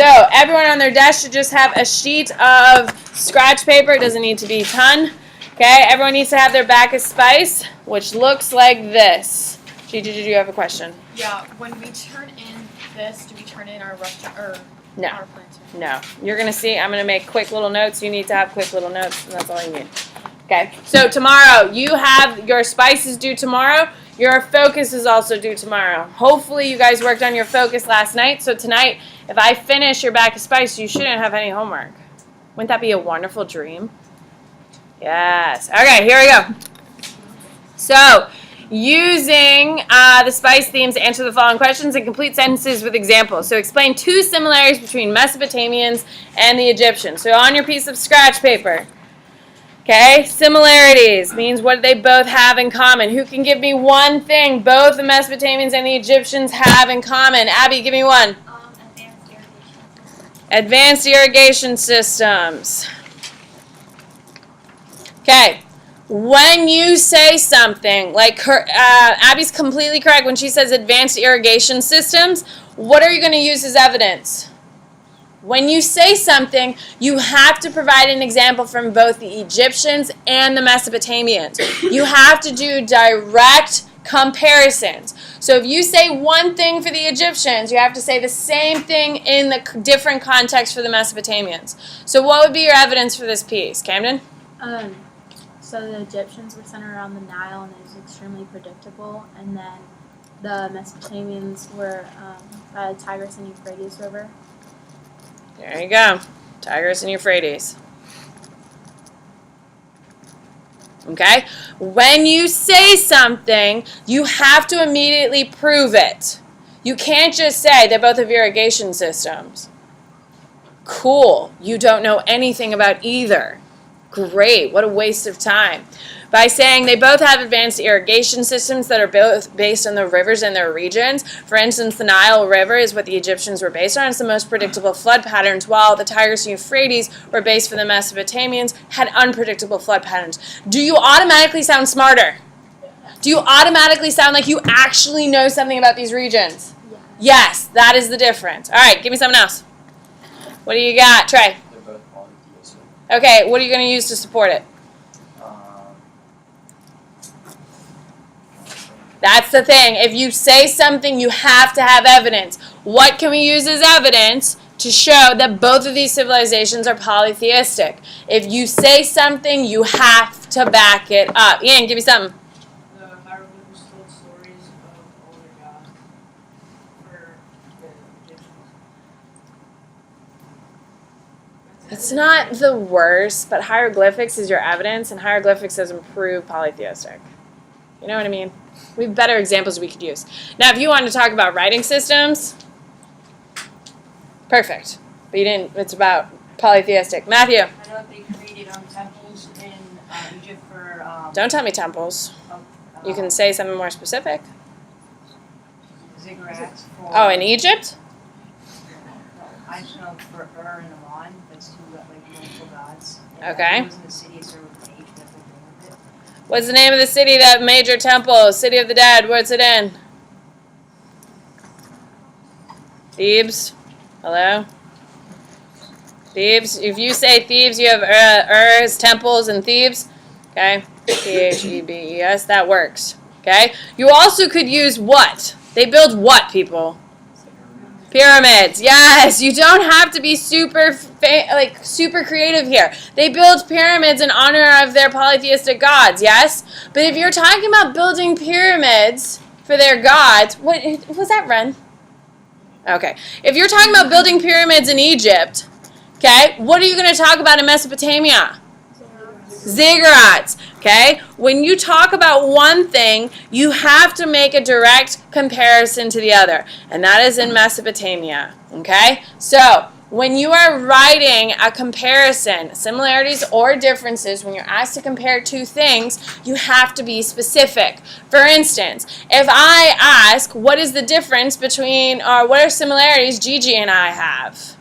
So everyone on their desk should just have a sheet of scratch paper. It doesn't need to be a ton. Okay, everyone needs to have their bag of spice, which looks like this. Gigi, did you have a question? Yeah, when we turn in this, do we turn in our rough No. our printer? No. You're going to see, I'm going to make quick little notes. You need to have quick little notes, and that's all you need. Okay, so tomorrow, you have your spices due tomorrow. Your focus is also due tomorrow. Hopefully, you guys worked on your focus last night, so tonight, if I finish your bag of spice, you shouldn't have any homework. Wouldn't that be a wonderful dream? Yes. Okay, here we go. So, using the spice themes to answer the following questions and complete sentences with examples. So, explain 2 similarities between Mesopotamians and the Egyptians. So, on your piece of scratch paper. Okay, similarities means what do they both have in common. Who can give me one thing both the Mesopotamians and the Egyptians have in common? Abby, give me one. Advanced irrigation systems. Okay, when you say something, like Abby's completely correct when she says advanced irrigation systems, what are you going to use as evidence? When you say something, you have to provide an example from both the Egyptians and the Mesopotamians. You have to do direct comparisons. So if you say one thing for the Egyptians, you have to say the same thing in the different context for the Mesopotamians. So what would be your evidence for this piece, Camden? So the Egyptians were centered around the Nile, and it was extremely predictable. And then the Mesopotamians were by the Tigris and Euphrates River. There you go. Tigris and Euphrates. Okay? When you say something, you have to immediately prove it. You can't just say they both have irrigation systems. Cool. You don't know anything about either. Great. What a waste of time. By saying they both have advanced irrigation systems that are both based on the rivers in their regions. For instance, the Nile River is what the Egyptians were based on. It's the most predictable flood patterns, while the Tigris and Euphrates were based for the Mesopotamians, had unpredictable flood patterns. Do you automatically sound smarter? Do you automatically sound like you actually know something about these regions? Yes, that is the difference. All right, give me something else. What do you got, Trey? They're both polytheistic. Okay, what are you going to use to support it? That's the thing. If you say something, you have to have evidence. What can we use as evidence to show that both of these civilizations are polytheistic? If you say something, you have to back it up. Ian, give me something. The hieroglyphs told stories of older gods for the Egyptians. It's not the worst, but hieroglyphics is your evidence, and hieroglyphics doesn't prove polytheistic. You know what I mean? We have better examples we could use. Now, if you want to talk about writing systems, perfect. But you didn't. It's about polytheistic. Matthew. I know they created temples in Egypt for... Don't tell me temples. You can say something more specific. Ziggurats for... Oh, in Egypt? I just know for Ur and Aman, that's 2 multiple gods. Okay. It was in the city, it started with an H, that's the name of it. What's the name of the city that major temple? City of the Dead. What's it in? Thebes. Hello? Thebes. If you say Thebes, you have Ur's, temples, and Thebes. Okay? Thebes. That works. Okay? You also could use what? They build what, people? Pyramids. Yes, you don't have to be super creative here. They build pyramids in honor of their polytheistic gods, yes? But if you're talking about building pyramids for their gods, what was that, Ren? Okay. If you're talking about building pyramids in Egypt, okay, what are you going to talk about in Mesopotamia? Ziggurats. Okay? When you talk about one thing, you have to make a direct comparison to the other. And that is in Mesopotamia. Okay? So, when you are writing a comparison, similarities or differences, when you're asked to compare 2 things, you have to be specific. For instance, if I ask, what is the difference between, or what are similarities Gigi and I have?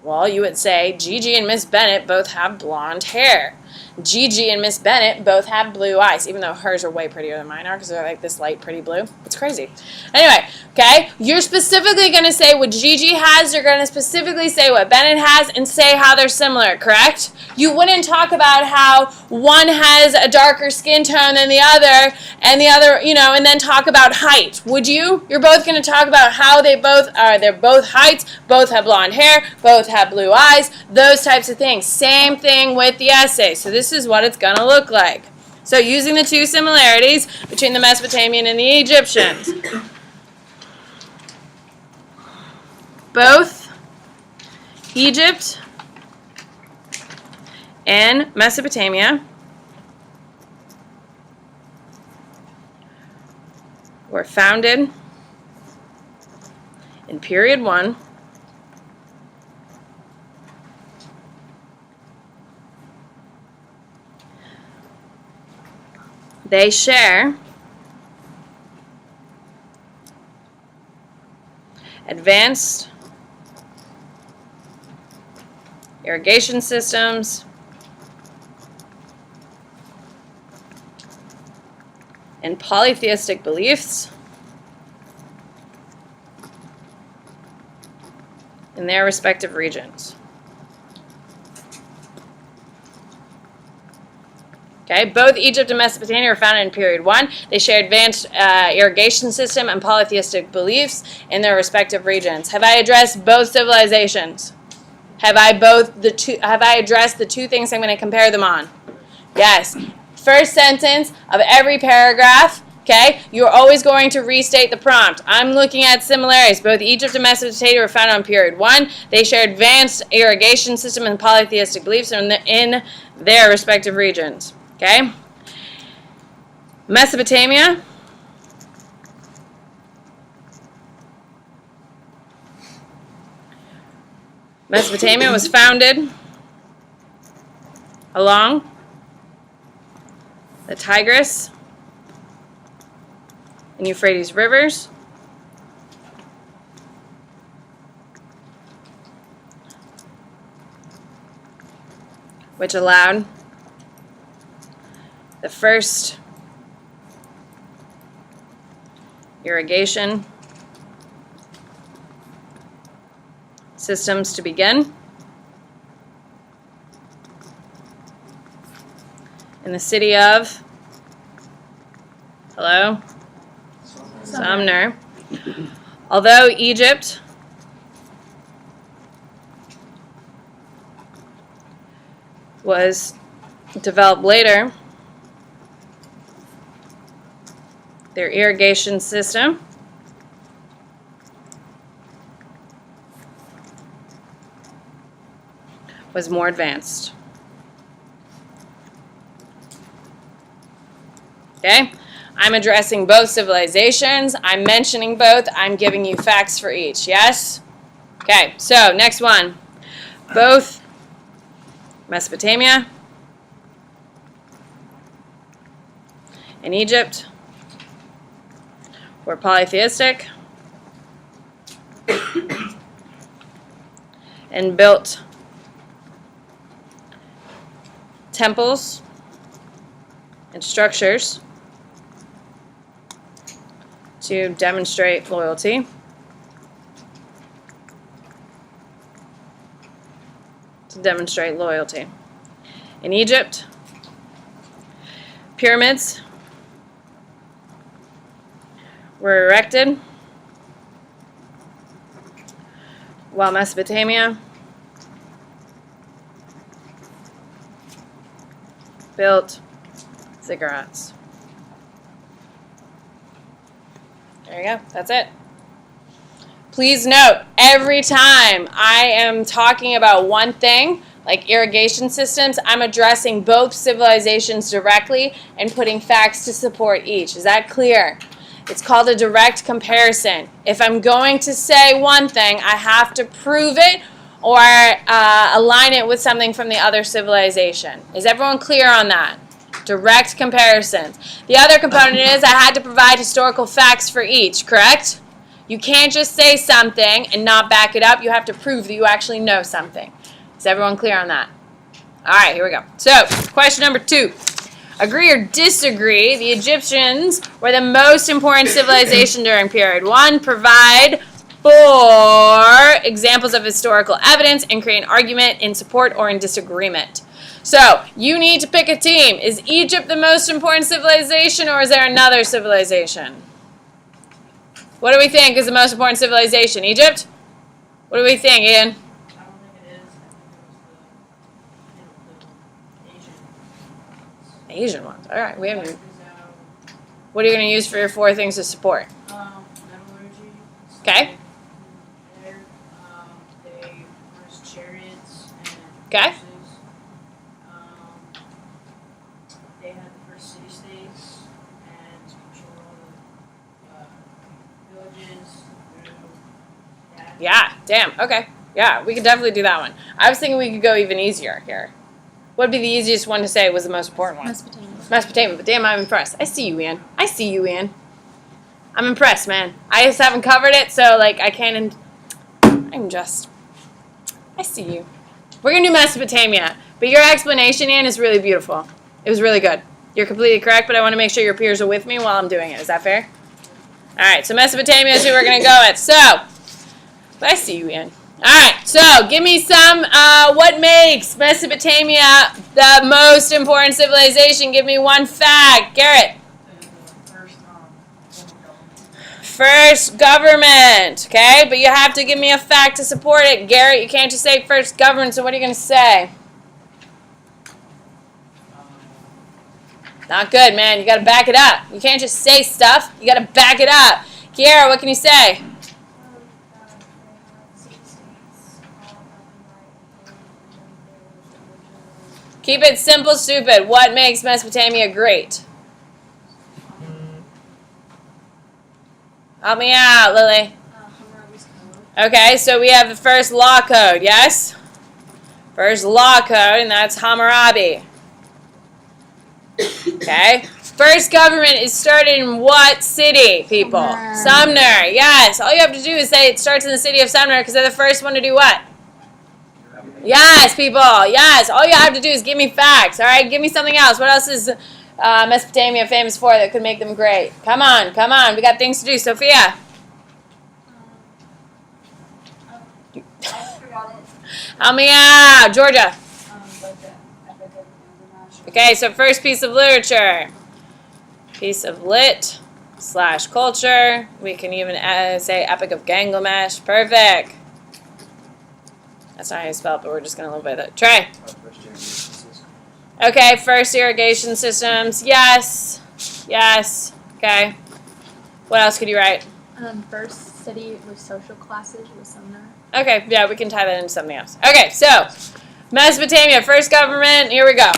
Well, you would say, Gigi and Miss Bennett both have blonde hair. Gigi and Miss Bennett both have blue eyes, even though hers are way prettier than mine are because they're like this light, pretty blue. It's crazy. Anyway, okay, you're specifically going to say what Gigi has, you're going to specifically say what Bennett has, and say how they're similar, correct? You wouldn't talk about how one has a darker skin tone than the other, and then talk about height, would you? You're both going to talk about how they both are. They're both heights, both have blonde hair, both have blue eyes, those types of things. Same thing with the essay. So this is what it's going to look like. So using the two similarities between the Mesopotamian and the Egyptians. Both Egypt and Mesopotamia were founded in period 1 they share advanced irrigation systems and polytheistic beliefs in their respective regions. Okay, both Egypt and Mesopotamia were founded in period 1. They share advanced irrigation system and polytheistic beliefs in their respective regions. Have I addressed both civilizations? Have I addressed the two things I'm going to compare them on? Yes. First sentence of every paragraph, okay, you're always going to restate the prompt. I'm looking at similarities. Both Egypt and Mesopotamia were founded on period 1. They share advanced irrigation system and polytheistic beliefs in their respective regions. Okay? Mesopotamia. Mesopotamia was founded along the Tigris and Euphrates rivers, which allowed the first irrigation systems to begin in the city of Sumner. Although Egypt was developed later, their irrigation system was more advanced. Okay? I'm addressing both civilizations. I'm mentioning both. I'm giving you facts for each. Yes? Okay, so next one. Both Mesopotamia and Egypt were polytheistic and built temples and structures to demonstrate loyalty. In Egypt, pyramids were erected, while Mesopotamia built ziggurats. There you go. That's it. Please note, every time I am talking about one thing, like irrigation systems, I'm addressing both civilizations directly and putting facts to support each. Is that clear? It's called a direct comparison. If I'm going to say one thing, I have to prove it or align it with something from the other civilization. Is everyone clear on that? Direct comparisons. The other component is I had to provide historical facts for each, correct? You can't just say something and not back it up. You have to prove that you actually know something. Is everyone clear on that? All right, here we go. So, question number 2. Agree or disagree, the Egyptians were the most important civilization during period 1. Provide 4 examples of historical evidence and create an argument in support or in disagreement. So, you need to pick a team. Is Egypt the most important civilization, or is there another civilization? What do we think is the most important civilization? Egypt? What do we think, Ian? I don't think it is. I think it was the Asian ones. All right, we Asian. haven't. What are you going to use for your 4 things to support? Metallurgy. Okay. There, they first chariots and Okay. horses. They had the first city states and control all the villages through that. Yeah, damn. Okay. Yeah, we could definitely do that one. I was thinking we could go even easier here. What would be the easiest one to say was the most important one? Mesopotamia. Mesopotamia, but damn, I'm impressed. I see you, Ian. I see you, Ian. I'm impressed, man. I just haven't covered it, so, like, I can't... I see you. We're going to do Mesopotamia, but your explanation, Ian, is really beautiful. It was really good. You're completely correct, but I want to make sure your peers are with me while I'm doing it. Is that fair? All right, so Mesopotamia is who we're going to go with. So, I see you, Ian. All right, so give me some, what makes Mesopotamia the most important civilization? Give me one fact. Garrett. The first First government, okay? But you have to give me a fact to support it. Garrett, you can't just say first government, so what are you going to say? Not good, man. You got to back it up. You can't just say stuff. You got to back it up. Kiara, what can you say? Keep it simple, stupid. What makes Mesopotamia great? Help me out, Lily. Okay, so we have the first law code, yes? First law code, and that's Hammurabi. Okay. First government is started in what city, people? Sumner. Yes. All you have to do is say it starts in the city of Sumner because they're the first one to do what? Yes, people. Yes. All you have to do is give me facts. All right. Give me something else. What else is Mesopotamia famous for that could make them great? Come on. Come on. We got things to do. Sophia. Help me out. Georgia. Okay, so first piece of literature. Piece of lit / culture. We can even say Epic of Gilgamesh. Perfect. That's not how you spell it, but we're just going to live with it. Trey. Okay, first irrigation systems. Yes. Yes. Okay. What else could you write? First city with social classes was Sumner. Okay, yeah, we can tie that into something else. Okay, so Mesopotamia, first government. Here we go.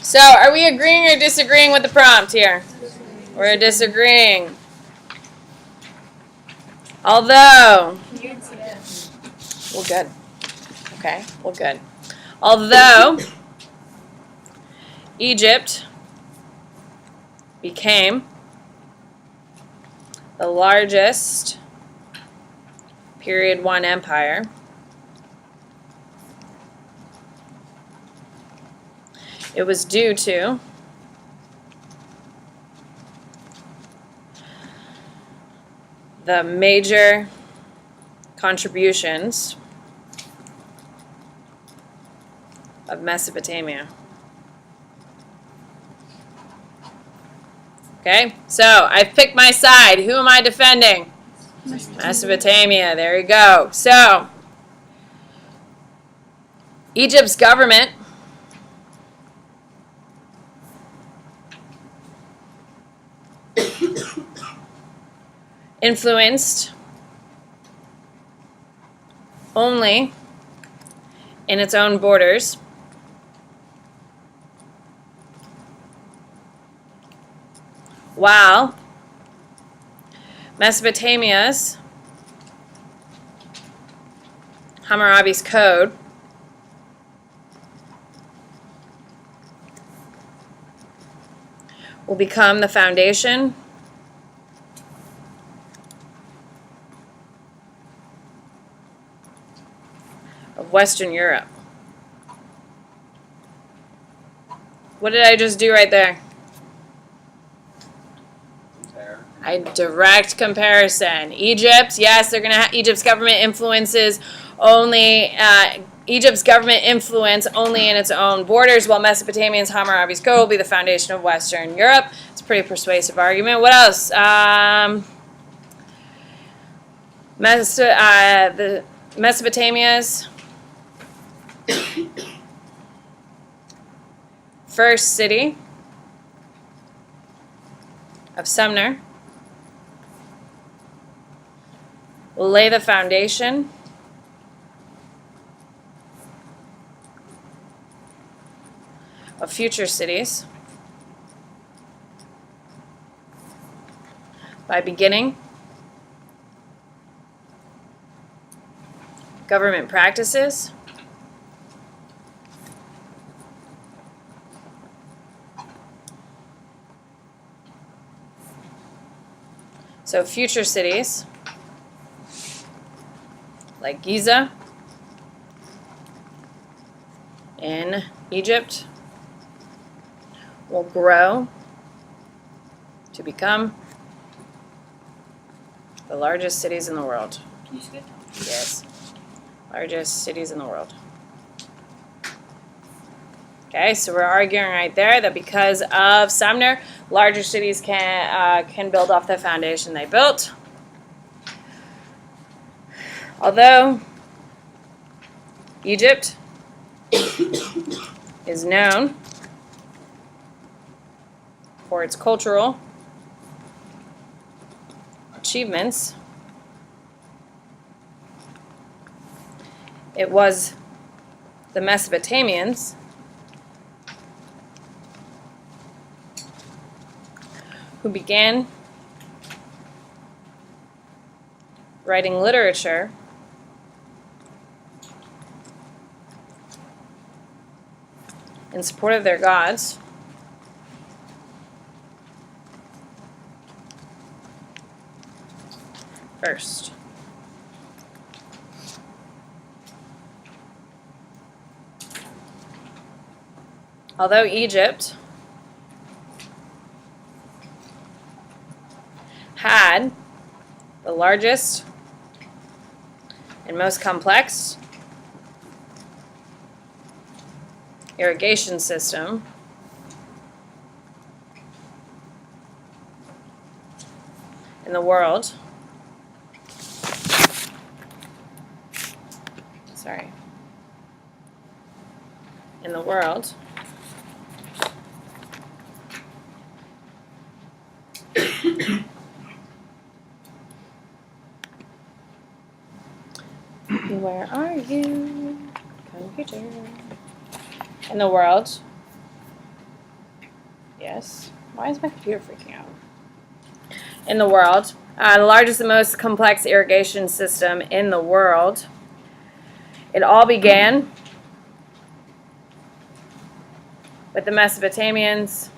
So, are we agreeing or disagreeing with the prompt here? We're disagreeing. Although, well, good. Okay, well, good. Although Egypt became the largest period 1 empire, it was due to the major contributions of Mesopotamia. Okay, so I've picked my side. Who am I defending? Mesopotamia. There you go. So, Egypt's government influenced only in its own borders, while Mesopotamia's Hammurabi's code will become the foundation of Western Europe. What did I just do right there? Compare. A direct comparison. Egypt, yes, they're gonna have Egypt's government influences only. Egypt's government influence only in its own borders, while Mesopotamia's Hammurabi's code will be the foundation of Western Europe. It's a pretty persuasive argument. What else? The Mesopotamia's first city of Sumner will lay the foundation of future cities by beginning government practices so future cities like Giza in Egypt will grow to become the largest cities in the world. Can you skip? Yes. Largest cities in the world. Okay, so we're arguing right there that because of Sumner, larger cities can build off the foundation they built. Although Egypt is known for its cultural achievements, it was the Mesopotamians who began writing literature in support of their gods first. Although Egypt had the largest and most complex irrigation system in the world, in the world, where are you, computer? In the world. Yes. Why is my computer freaking out? In the world. The largest and most complex irrigation system in the world. It all began with the Mesopotamians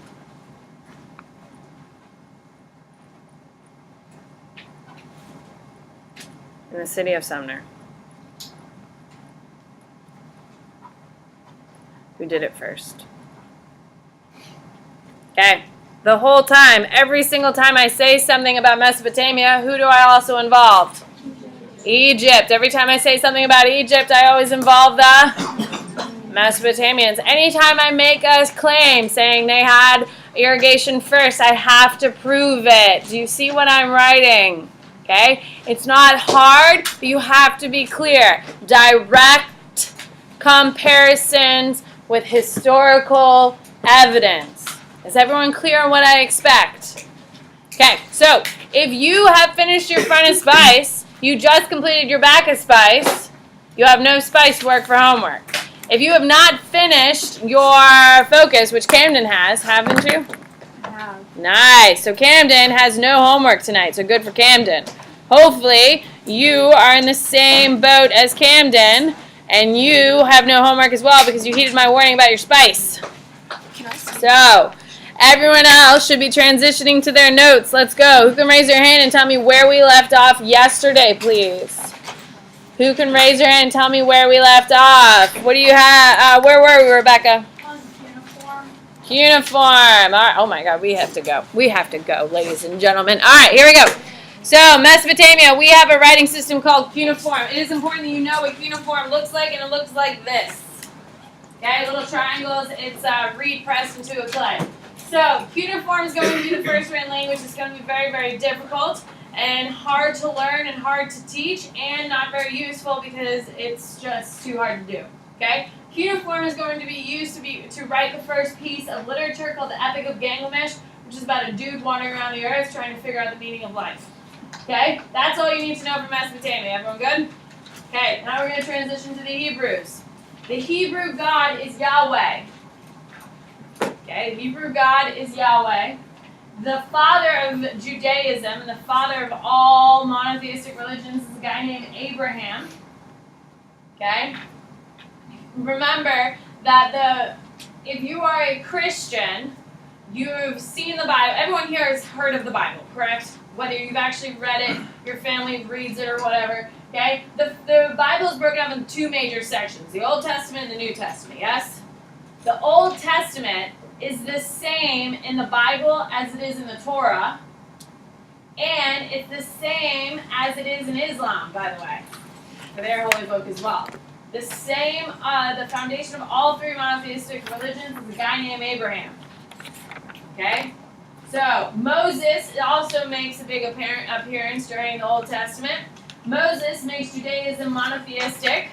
in the city of Sumner, who did it first. Okay, the whole time, every single time I say something about Mesopotamia, who do I also involve? Egypt. Every time I say something about Egypt, I always involve the Mesopotamians. Anytime I make a claim saying they had irrigation first, I have to prove it. Do you see what I'm writing? Okay? It's not hard, but you have to be clear. Direct comparisons with historical evidence. Is everyone clear on what I expect? Okay, so if you have finished your front of spice, you just completed your back of spice, you have no spice work for homework. If you have not finished your focus, which Camden has, haven't you? I have. Nice. So Camden has no homework tonight, so good for Camden. Hopefully, you are in the same boat as Camden, and you have no homework as well because you heeded my warning about your spice. Can I see? So, everyone else should be transitioning to their notes. Let's go. Who can raise their hand and tell me where we left off yesterday, please? Who can raise their hand and tell me where we left off? What do you have? Where were we, Rebecca? On uniform, Cuneiform. All right. Oh my God, we have to go. We have to go, ladies and gentlemen. All right, here we go. So Mesopotamia, we have a writing system called cuneiform. It is important that you know what cuneiform looks like, and it looks like this. Okay, little triangles. It's reed pressed into a clay. So cuneiform is going to be the first written language. It's going to be very, very difficult and hard to learn and hard to teach, and not very useful because it's just too hard to do. Okay. Cuneiform is going to be used to write the first piece of literature called the Epic of Gilgamesh, which is about a dude wandering around the earth trying to figure out the meaning of life. Okay, that's all you need to know from Mesopotamia. Everyone good? Okay, now we're going to transition to the Hebrews. The Hebrew God is Yahweh. Okay, the Hebrew God is Yahweh. The father of Judaism and the father of all monotheistic religions is a guy named Abraham. Okay? Remember that if you are a Christian, you've seen the Bible. Everyone here has heard of the Bible, correct? Whether you've actually read it, your family reads it, or whatever. Okay? The Bible is broken up into two major sections, the Old Testament and the New Testament, yes? The Old Testament is the same in the Bible as it is in the Torah, and it's the same as it is in Islam, by the way, for their holy book as well. The same, the foundation of all three monotheistic religions is a guy named Abraham. Okay? So, Moses also makes a big appearance during the Old Testament. Moses makes Judaism monotheistic.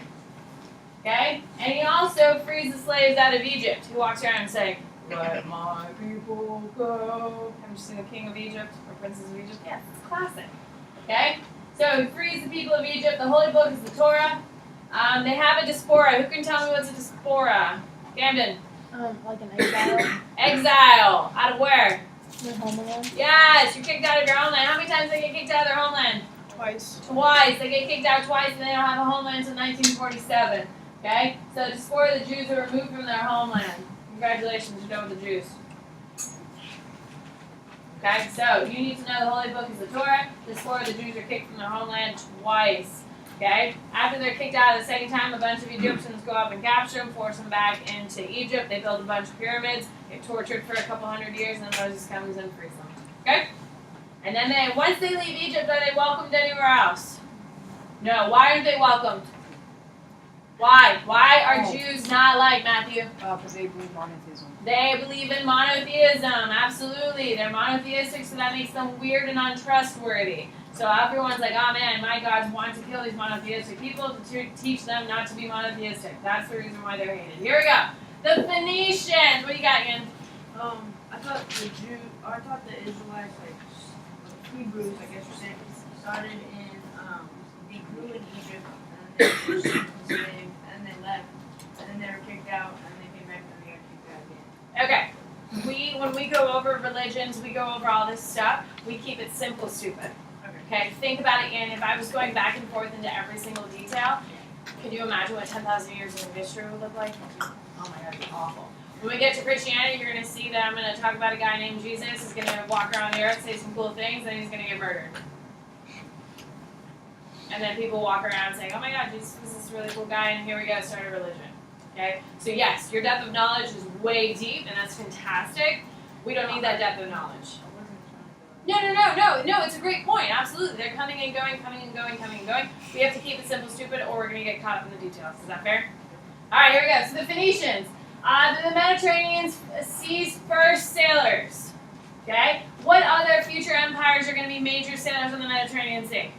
Okay? And he also frees the slaves out of Egypt. He walks around saying, "Let my people go." Have you seen the King of Egypt or Princess of Egypt? Yes, it's classic. Okay? So, he frees the people of Egypt. The holy book is the Torah. They have a diaspora. Who can tell me what's a diaspora? Camden. Like an exile. Exile. Out of where? Your homeland. Yes, you're kicked out of your homeland. How many times they get kicked out of their homeland? Twice. Twice. They get kicked out twice and they don't have a homeland until 1947. Okay? So the diaspora of the Jews are removed from their homeland. Congratulations, you're done with the Jews. Okay, so you need to know the holy book is the Torah. The diaspora of the Jews are kicked from their homeland twice. Okay? After they're kicked out the second time, a bunch of Egyptians go up and capture them, force them back into Egypt. They build a bunch of pyramids, get tortured for a couple hundred years, and then Moses comes and frees them. Okay? And then once they leave Egypt, are they welcomed anywhere else? No. Why aren't they welcomed? Why? Why are Jews not like Matthew? Because they believe monotheism. They believe in monotheism. Absolutely. They're monotheistic, so that makes them weird and untrustworthy. So everyone's like, oh man, my gods want to kill these monotheistic people to teach them not to be monotheistic. That's the reason why they're hated. Here we go. The Phoenicians. What do you got, Ian? I thought the Israelites, like Hebrews, I guess you're saying, started in, they grew in Egypt, and then they were enslaved, and they left, and then they were kicked out, and they came back, and they got kicked out again. Okay. When we go over religions, we go over all this stuff, we keep it simple, stupid. Okay, think about it, Ian. If I was going back and forth into every single detail, can you imagine what 10,000 years of history would look like? Oh my God, it'd be awful. When we get to Christianity, you're going to see that I'm going to talk about a guy named Jesus who's going to walk around the earth, say some cool things, and he's going to get murdered. And then people walk around saying, oh my God, Jesus is this really cool guy, and here we go, start a religion. Okay? So yes, your depth of knowledge is way deep, and that's fantastic. We don't need that depth of knowledge. No, it's a great point. Absolutely. They're coming and going, coming and going, coming and going. We have to keep it simple, stupid, or we're going to get caught up in the details. Is that fair? All right, here we go. So the Phoenicians. The Mediterranean Sea's first sailors. Okay? What other future empires are going to be major sailors on the Mediterranean Sea?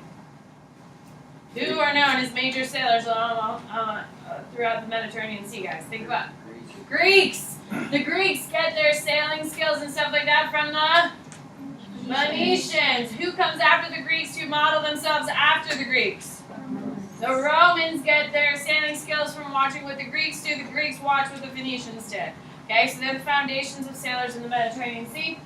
Who are known as major sailors throughout the Mediterranean Sea, guys? Think about it. Greeks. The Greeks get their sailing skills and stuff like that from the Phoenicians. Who comes after the Greeks to model themselves after the Greeks? The Romans get their sailing skills from watching what the Greeks do. The Greeks watch what the Phoenicians did. Okay, so they're the foundations of sailors in the Mediterranean Sea.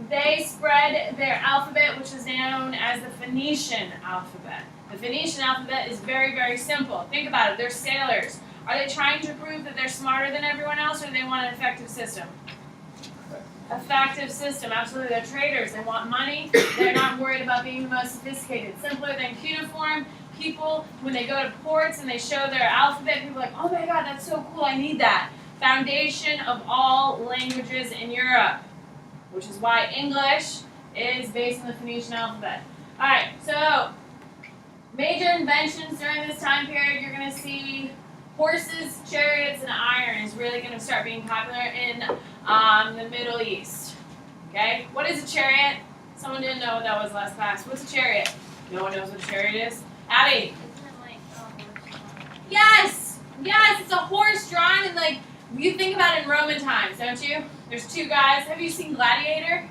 They spread their alphabet, which is known as the Phoenician alphabet. The Phoenician alphabet is very, very simple. Think about it. They're sailors. Are they trying to prove that they're smarter than everyone else, or do they want an effective system? Effective system, absolutely. They're traders. They want money. They're not worried about being the most sophisticated. Simpler than cuneiform. People, when they go to ports and they show their alphabet, people are like, oh my God, that's so cool, I need that. foundation of all languages in Europe, which is why English is based on the Phoenician alphabet. Alright, so major inventions during this time period, you're going to see horses, chariots, and iron is really going to start being popular in the Middle East. Okay, what is a chariot? Someone didn't know what that was last class. What's a chariot? No one knows what a chariot is? Abby? Yes! Yes, it's a horse drawn and like, you think about it in Roman times, don't you? There's two guys. Have you seen Gladiator?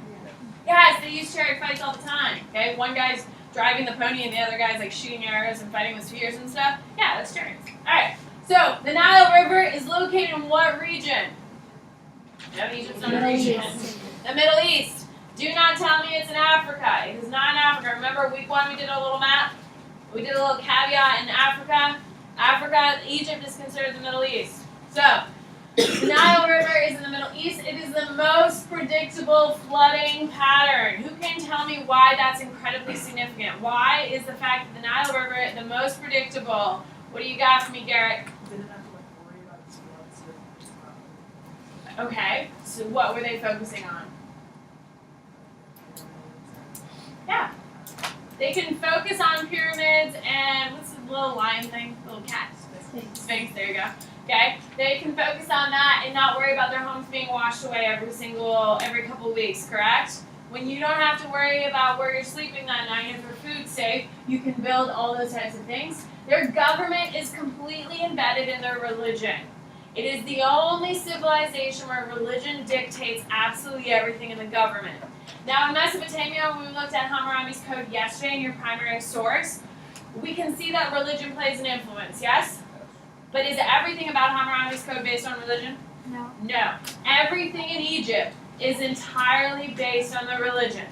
Yes, they use chariot fights all the time. Okay, one guy's driving the pony and the other guy's like shooting arrows and fighting with spears and stuff. Yeah, that's chariots. Alright, so the Nile River is located in what region? No, Egypt's not a region. The Middle East. Do not tell me it's in Africa. It is not in Africa. Remember week 1 we did a little map? We did a little caveat in Africa. Egypt is considered the Middle East. So, the Nile River is in the Middle East. It is the most predictable flooding pattern. Who can tell me why that's incredibly significant? Why is the fact that the Nile River the most predictable? What do you got for me, Garrett? Okay, so what were they focusing on? Yeah. They can focus on pyramids and what's the little lion thing? Little cat. Sphinx, there you go. Okay? They can focus on that and not worry about their homes being washed away every couple of weeks, correct? When you don't have to worry about where you're sleeping that night, if your food's safe, you can build all those types of things. Their government is completely embedded in their religion. It is the only civilization where religion dictates absolutely everything in the government. Now in Mesopotamia, when we looked at Hammurabi's code yesterday in your primary source, we can see that religion plays an influence, yes? But is everything about Hammurabi's code based on religion? No. No. Everything in Egypt is entirely based on the religion.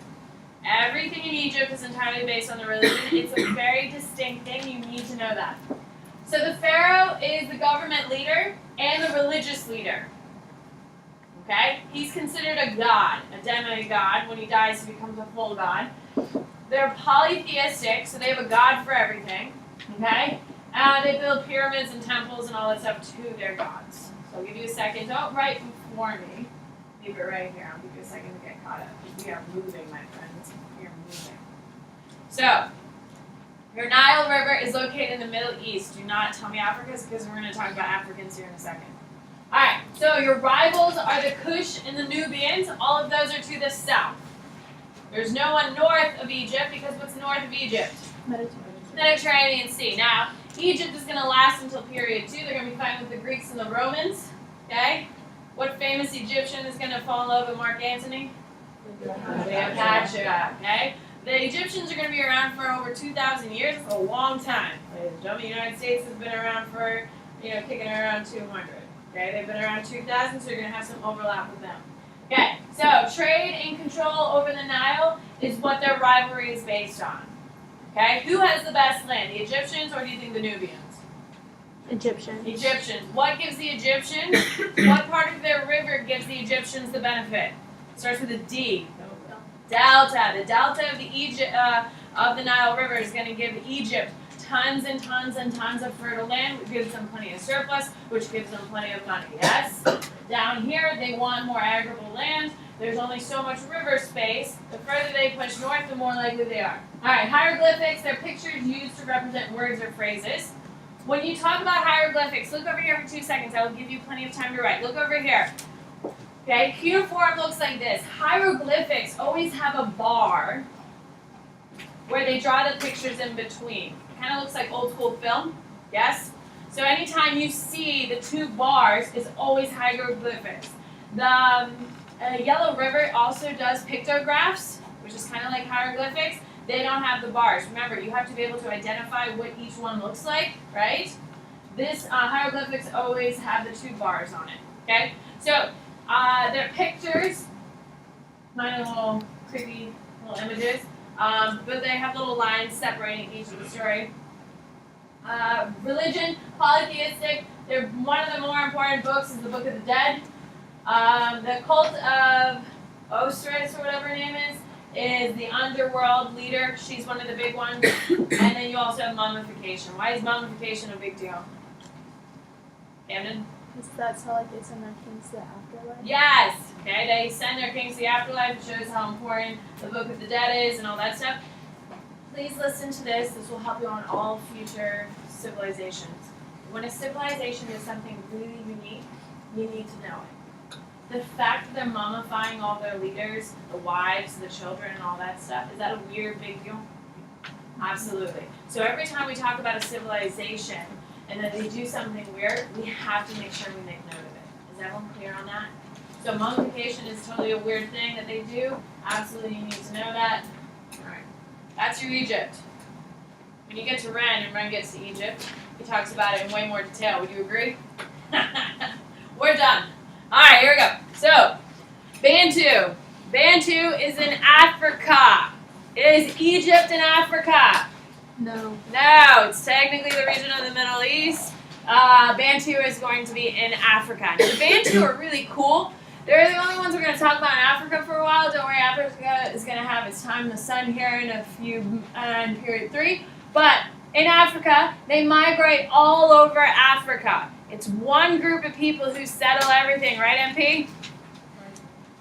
Everything in Egypt is entirely based on the religion. It's a very distinct thing. You need to know that. So the pharaoh is the government leader and the religious leader. Okay? He's considered a god, a demigod. When he dies, he becomes a full god. They're polytheistic, so they have a god for everything. Okay? They build pyramids and temples and all that stuff to their gods. So I'll give you a second. Don't write before me. Leave it right here. I'll give you a second to get caught up. We are moving, my friends. We are moving. So, your Nile River is located in the Middle East. Do not tell me Africa, because we're going to talk about Africans here in a second. Alright, so your rivals are the Kush and the Nubians. All of those are to the south. There's no one north of Egypt, because what's north of Egypt? Mediterranean Sea. Now, Egypt is going to last until period 2. They're going to be fighting with the Greeks and the Romans. Okay? What famous Egyptian is going to fall in love with Mark Antony? Cleopatra. Okay? The Egyptians are going to be around for over 2,000 years. It's a long time. The United States has been around for, kicking around 200. Okay? They've been around 2,000, so you're going to have some overlap with them. Okay, so trade and control over the Nile is what their rivalry is based on. Okay, who has the best land, the Egyptians or do you think the Nubians? Egyptian. Egyptians. What gives the Egyptians, what part of their river gives the Egyptians the benefit? It starts with a D. Delta. The delta of the Nile River is going to give Egypt tons and tons and tons of fertile land, which gives them plenty of surplus, which gives them plenty of money. Yes? Down here, they want more arable land. There's only so much river space. The further they push north, the more likely they are. All right, hieroglyphics, they're pictures used to represent words or phrases. When you talk about hieroglyphics, look over here for 2 seconds. I will give you plenty of time to write. Look over here. Okay, cuneiform looks like this. Hieroglyphics always have a bar where they draw the pictures in between. Kind of looks like old school film, yes? So anytime you see the 2 bars, it's always hieroglyphics. The Yellow River also does pictographs, which is kind of like hieroglyphics. They don't have the bars. Remember, you have to be able to identify what each one looks like, right? This hieroglyphics always have the 2 bars on it, okay? So they're pictures, minor little creepy little images. But they have little lines separating each of the story. Religion, polytheistic. They're one of the more important books is the Book of the Dead. The cult of Osiris, or whatever her name is the underworld leader. She's one of the big ones. And then you also have mummification. Why is mummification a big deal? Camden? Is that so like they send their kings to the afterlife? Yes. Okay, they send their kings to the afterlife. It shows how important the Book of the Dead is and all that stuff. Please listen to this. This will help you on all future civilizations. When a civilization is something really unique, you need to know it. The fact that they're mummifying all their leaders, the wives, the children, and all that stuff, is that a weird big deal? Absolutely. So every time we talk about a civilization and that they do something weird, we have to make sure we make note of it. Is everyone clear on that? So mummification is totally a weird thing that they do. Absolutely, you need to know that. All right. That's your Egypt. When you get to Ren and Ren gets to Egypt, he talks about it in way more detail. Would you agree? We're done. All right, here we go. So, Bantu. Bantu is in Africa. It is Egypt in Africa. No. No, it's technically the region of the Middle East. Bantu is going to be in Africa. Now, the Bantu are really cool. They're the only ones we're going to talk about in Africa for a while. Don't worry, Africa is going to have its time in the sun here in a few, in period 3. But in Africa, they migrate all over Africa. It's one group of people who settle everything, right, MP?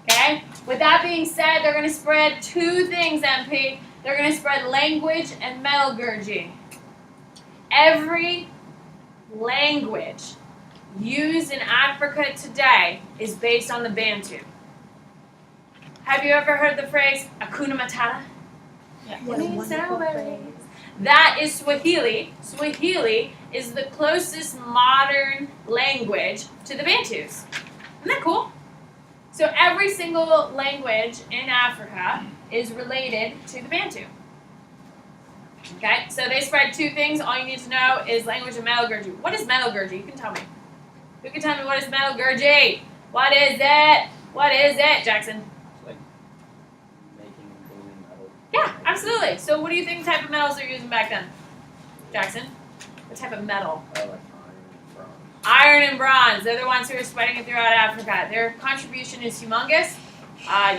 Okay? With that being said, they're going to spread 2 things, MP. They're going to spread language and metallurgy. Every language used in Africa today is based on the Bantu. Have you ever heard the phrase Hakuna Matata? Yeah, What means wonderful that? phrase. That is Swahili. Swahili is the closest modern language to the Bantus. Isn't that cool? So every single language in Africa is related to the Bantu. Okay, so they spread 2 things. All you need to know is language and metallurgy. What is metallurgy? You can tell me. Who can tell me what is metallurgy? What is it? What is it, Jackson? It's like making and building metal. Yeah, absolutely. So what do you think type of metals they're using back then? Jackson? What type of metal? Like iron and bronze. Iron and bronze. They're the ones who are spreading it throughout Africa. Their contribution is humongous.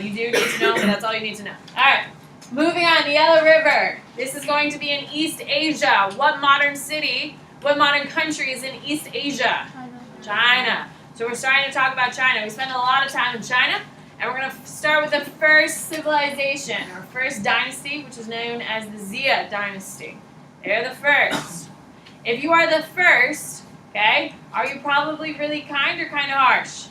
You do need to know, but that's all you need to know. All right. Moving on, the Yellow River. This is going to be in East Asia. What modern city, what modern country is in East Asia? China. So we're starting to talk about China. We spend a lot of time in China, and we're going to start with the first civilization, or first dynasty, which is known as the Xia dynasty. They're the first. If you are the first, okay, are you probably really kind or kind of harsh?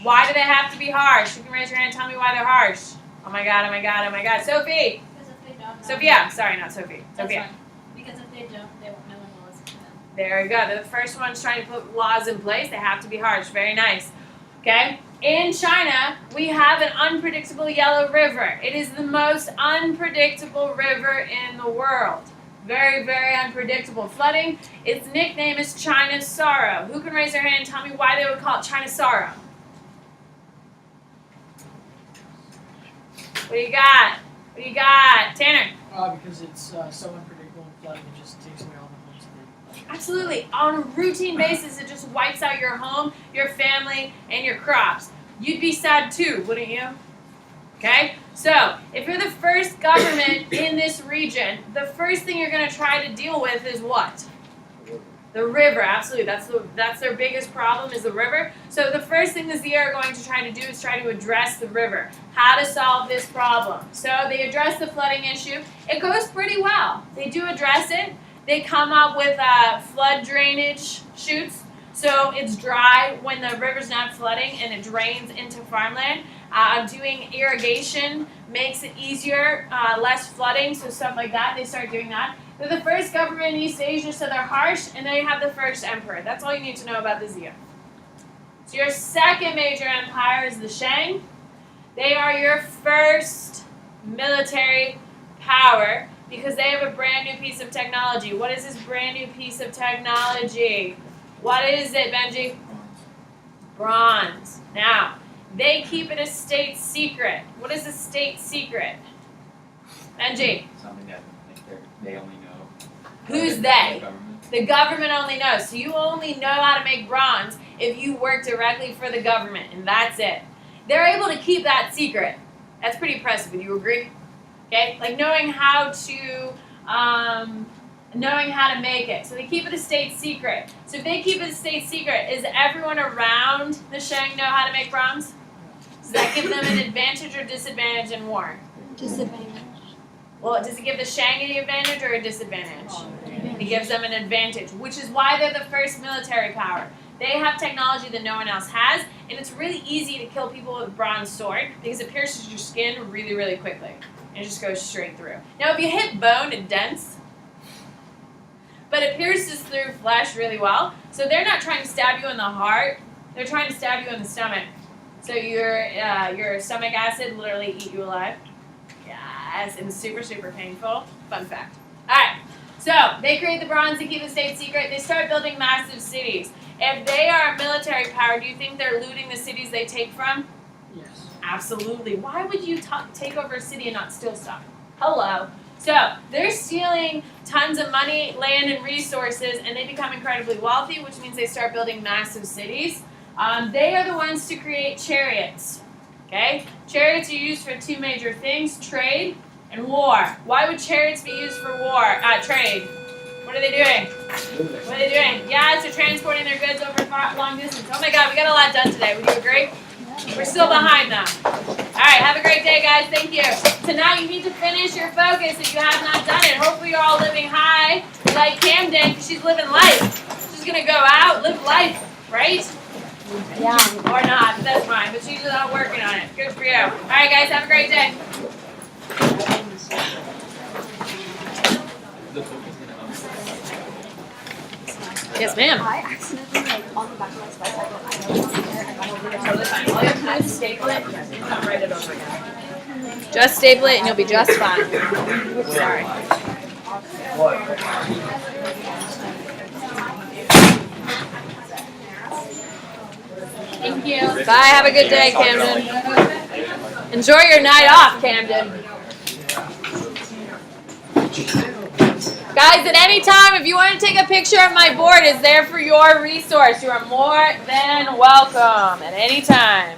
Why do they have to be harsh? You can raise your hand and tell me why they're harsh. Oh my god, oh my god, oh my god. Sophie! Because if they don't, Sophia. Sorry, not Sophie. Sophia. Because if they don't, they won't know when to listen to them. There you go. They're the first ones trying to put laws in place. They have to be harsh. Very nice. Okay? In China, we have an unpredictable yellow river. It is the most unpredictable river in the world. Very, very unpredictable. Flooding, its nickname is China's Sorrow. Who can raise their hand and tell me why they would call it China's Sorrow? What do you got? What do you got? Tanner? Because it's so unpredictable and flooding, it just takes away all the homes that they Absolutely. On a routine basis, it just wipes out your home, your family, and your crops. You'd be sad too, wouldn't you? Okay? So, if you're the first government in this region, the first thing you're going to try to deal with is what? The river, absolutely. That's their biggest problem is the river. So the first thing the Xia are going to try to do is try to address the river. How to solve this problem. So they address the flooding issue. It goes pretty well. They do address it. They come up with flood drainage chutes. So it's dry when the river's not flooding and it drains into farmland. Doing irrigation makes it easier, less flooding, so stuff like that. They start doing that. They're the first government in East Asia, so they're harsh, and they have the first emperor. That's all you need to know about the Xia. So your second major empire is the Shang. They are your first military power because they have a brand new piece of technology. What is this brand new piece of technology? What is it, Benji? Bronze. Now, they keep it a state secret. What is a state secret? Benji. Something that they only know. Who's The they? government. The government only knows. So you only know how to make bronze if you work directly for the government, and that's it. They're able to keep that secret. That's pretty impressive. Would you agree? Okay, like knowing how to make it. So they keep it a state secret. So if they keep it a state secret, is everyone around the Shang know how to make bronze? Does that give them an advantage or disadvantage in war? Disadvantage. Well, does it give the Shang an advantage or a disadvantage? It gives them an advantage, which is why they're the first military power. They have technology that no one else has, and it's really easy to kill people with a bronze sword because it pierces your skin really, really quickly. And it just goes straight through. Now, if you hit bone, it dents, but it pierces through flesh really well. So they're not trying to stab you in the heart, they're trying to stab you in the stomach. So your stomach acid literally eat you alive. Yes, and it's super, super painful. Fun fact. All right, so they create the bronze, they keep the state secret, they start building massive cities. If they are a military power, do you think they're looting the cities they take from? Yes. Absolutely. Why would you take over a city and not steal stuff? Hello. So they're stealing tons of money, land, and resources, and they become incredibly wealthy, which means they start building massive cities. They are the ones to create chariots. Okay? Chariots are used for two major things, trade and war. Why would chariots be used for war? Trade. What are they doing? What are they doing? Yeah, so transporting their goods over long distance. Oh my God, we got a lot done today. Would you agree? We're still behind though. All right, have a great day, guys. Thank you. Tonight you need to finish your focus if you have not done it. Hopefully you're all living high like Camden because she's living life. She's going to go out, live life, right? Yeah. Or not, but that's fine. But she's not working on it. Good for you. All right, guys, have a great day. Yes, ma'am. I accidentally, like, on the back of my spice, I don't Totally fine. All you have to do is staple it and come write it over again. Just staple it and you'll be just fine. Oops, sorry. Thank you. Bye. Have a good day, Camden. Enjoy your night off, Camden. Guys, at any time, if you want to take a picture of my board, it's there for your resource. You are more than welcome at any time.